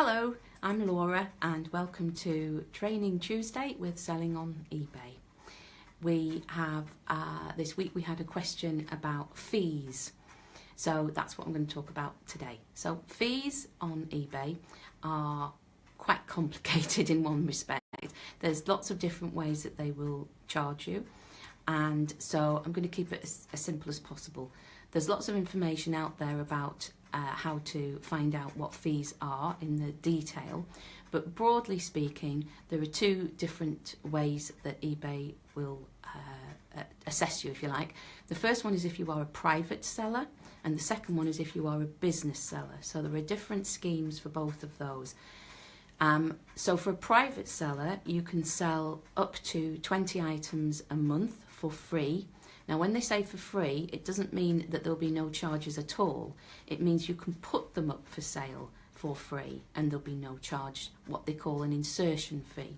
Hello, I'm Laura and welcome to Training Tuesday with Selling on eBay. We have, this week we had a question about fees. So that's what I'm going to talk about today. So fees on eBay are quite complicated in one respect. There's lots of different ways that they will charge you. And so I'm going to keep it as simple as possible. There's lots of information out there about how to find out what fees are in the detail, but broadly speaking, there are two different ways that eBay will assess you, if you like. The first one is if you are a private seller, and the second one is if you are a business seller. So there are different schemes for both of those. So for a private seller, you can sell up to 20 items a month for free. Now, when they say for free, it doesn't mean that there'll be no charges at all. It means you can put them up for sale for free and there'll be no charge, what they call an insertion fee.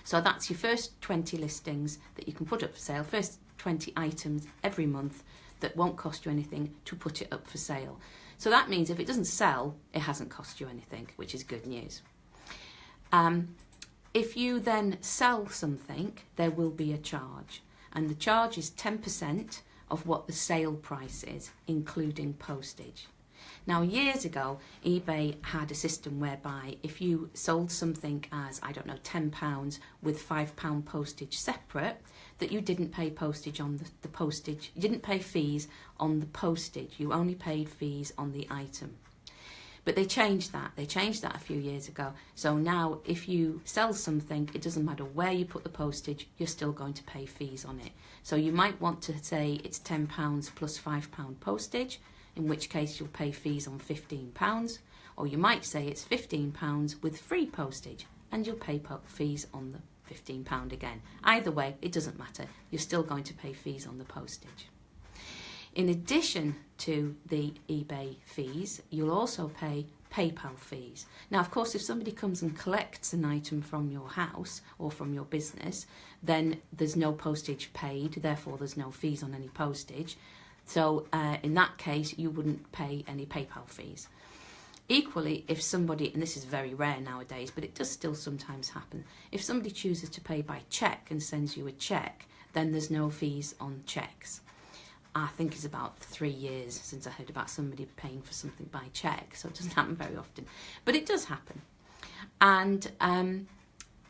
So that's your first 20 listings that you can put up for sale, first 20 items every month that won't cost you anything to put it up for sale. So that means if it doesn't sell, it hasn't cost you anything, which is good news. If you then sell something, there will be a charge. And the charge is 10% of what the sale price is, including postage. Now, years ago, eBay had a system whereby if you sold something as, I don't know, £10 with £5 postage separate, that you didn't pay postage on the postage. You didn't pay fees on the postage. You only paid fees on the item. But they changed that. They changed that a few years ago. So now if you sell something, it doesn't matter where you put the postage, you're still going to pay fees on it. So you might want to say it's £10 plus £5 postage, in which case you'll pay fees on £15. Or you might say it's £15 with free postage, and you'll pay fees on the £15 again. Either way, it doesn't matter. You're still going to pay fees on the postage. In addition to the eBay fees, you'll also pay PayPal fees. Now, of course, if somebody comes and collects an item from your house or from your business, then there's no postage paid, therefore there's no fees on any postage. So in that case, you wouldn't pay any PayPal fees. Equally, if somebody, and this is very rare nowadays, but it does still sometimes happen, if somebody chooses to pay by cheque and sends you a cheque, then there's no fees on cheques. I think it's about 3 years since I heard about somebody paying for something by cheque, so it doesn't happen very often, but it does happen. And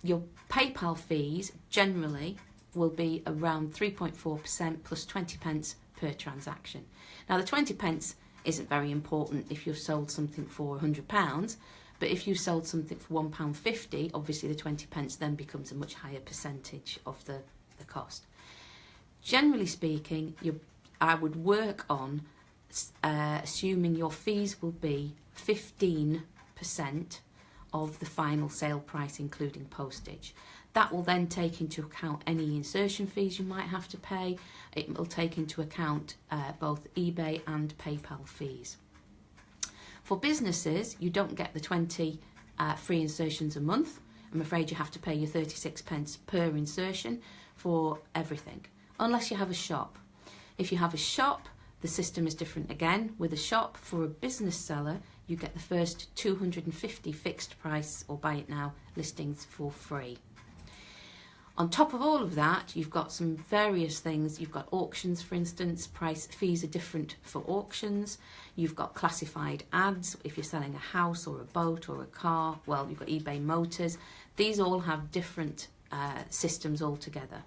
your PayPal fees generally will be around 3.4% plus 20 pence per transaction. Now, the 20 pence isn't very important if you've sold something for £100, but if you sold something for £1.50, obviously the 20 pence then becomes a much higher percentage of the cost. Generally speaking, I would work on assuming your fees will be 15% of the final sale price, including postage. That will then take into account any insertion fees you might have to pay. It will take into account both eBay and PayPal fees. For businesses, you don't get the 20 free insertions a month. I'm afraid you have to pay your 36 pence per insertion for everything, unless you have a shop. If you have a shop, the system is different again. With a shop, for a business seller, you get the first 250 fixed price or buy it now listings for free. On top of all of that, you've got some various things. You've got auctions, for instance. Fees are different for auctions. You've got classified ads. If you're selling a house or a boat or a car, well, you've got eBay Motors. These all have different systems altogether.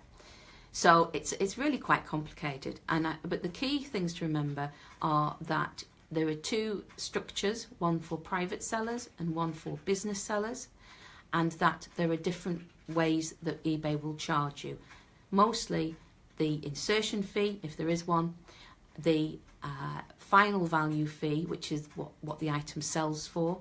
So it's really quite complicated. But the key things to remember are that there are two structures, one for private sellers and one for business sellers, and that there are different ways that eBay will charge you. Mostly the insertion fee, if there is one, the final value fee, which is what the item sells for,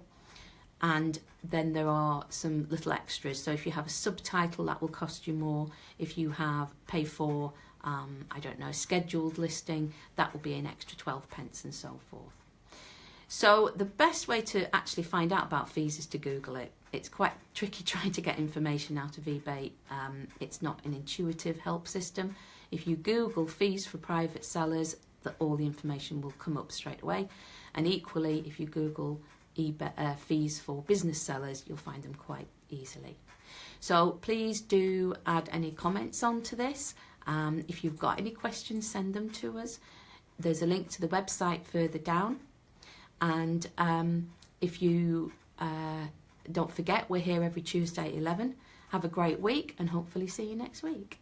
and then there are some little extras. So if you have a subtitle, that will cost you more. If you have pay for, I don't know, a scheduled listing, that will be an extra 12 pence and so forth. So the best way to actually find out about fees is to Google it. It's quite tricky trying to get information out of eBay. It's not an intuitive help system. If you Google fees for private sellers, all the information will come up straight away. And equally, if you Google eBay fees for business sellers, you'll find them quite easily. So please do add any comments onto this. If you've got any questions, send them to us. There's a link to the website further down. And if you don't forget, we're here every Tuesday at 11. Have a great week and hopefully see you next week.